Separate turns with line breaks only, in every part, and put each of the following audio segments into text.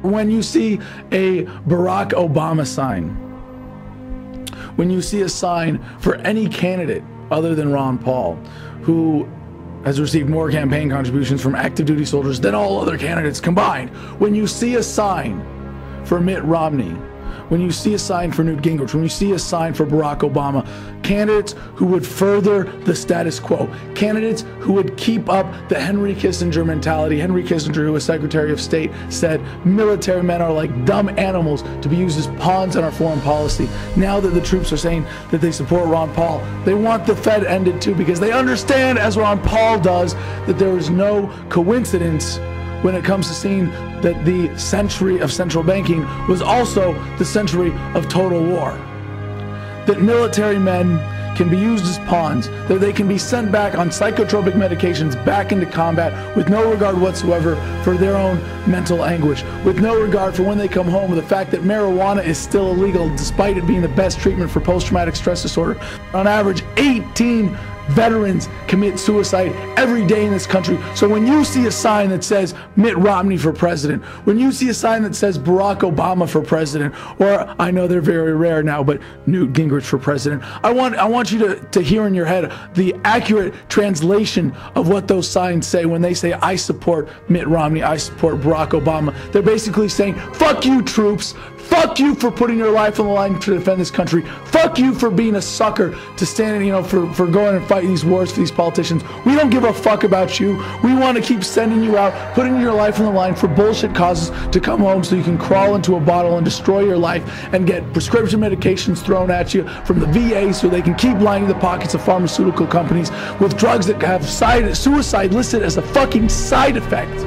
When you see a Barack Obama sign, when you see a sign for any candidate other than Ron Paul, who has received more campaign contributions from active duty soldiers than all other candidates combined, when you see a sign for Mitt Romney, when you see a sign for Newt Gingrich, when you see a sign for Barack Obama, candidates who would further the status quo, candidates who would keep up the Henry Kissinger mentality. Henry Kissinger, who was Secretary of State, said military men are like dumb animals to be used as pawns in our foreign policy. Now that the troops are saying that they support Ron Paul, they want the Fed ended too, because they understand, as Ron Paul does, that there is no coincidence when it comes to seeing that the century of central banking was also the century of total war. That military men can be used as pawns, that they can be sent back on psychotropic medications back into combat with no regard whatsoever for their own mental anguish, with no regard for when they come home, with the fact that marijuana is still illegal despite it being the best treatment for post-traumatic stress disorder. On average, 18 veterans commit suicide every day in this country. So when you see a sign that says Mitt Romney for president, when you see a sign that says Barack Obama for president, or I know they're very rare now, but Newt Gingrich for president, I want you to hear in your head the accurate translation of what those signs say when they say, I support Mitt Romney, I support Barack Obama. They're basically saying, fuck you, troops. Fuck you for putting your life on the line to defend this country. Fuck you for being a sucker to stand, for going and fighting these wars for these politicians. We don't give a fuck about you. We want to keep sending you out, putting your life on the line for bullshit causes to come home so you can crawl into a bottle and destroy your life and get prescription medications thrown at you from the VA so they can keep lining the pockets of pharmaceutical companies with drugs that have suicide listed as a fucking side effect.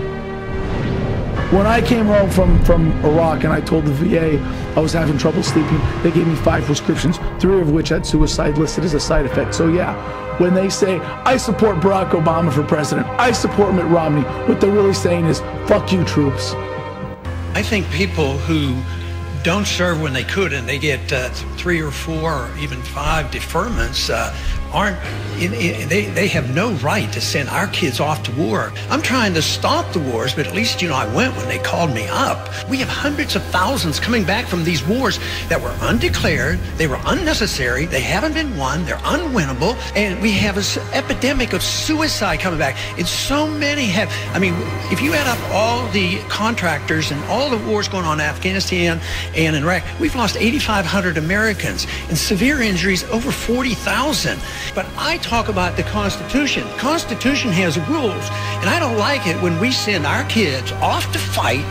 When I came home from Iraq and I told the VA I was having trouble sleeping, they gave me 5 prescriptions, 3 of which had suicide listed as a side effect. So yeah, when they say, I support Barack Obama for president, I support Mitt Romney, what they're really saying is, fuck you, troops.
I think people who don't serve when they could and they get 3 or 4 or even 5 deferments they have no right to send our kids off to war. I'm trying to stop the wars, but at least, I went when they called me up. We have hundreds of thousands coming back from these wars that were undeclared, they were unnecessary, they haven't been won, they're unwinnable, and we have an epidemic of suicide coming back. And so many have, if you add up all the contractors and all the wars going on in Afghanistan and in Iraq, we've lost 8,500 Americans and severe injuries over 40,000. But I talk about the Constitution. The Constitution has rules, and I don't like it when we send our kids off to fight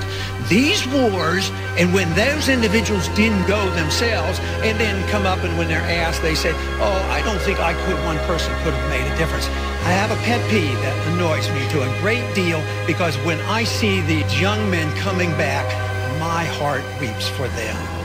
these wars, and when those individuals didn't go themselves, and then come up and when they're asked, they say, oh, I don't think one person could have made a difference. I have a pet peeve that annoys me to a great deal, because when I see these young men coming back, my heart weeps for them.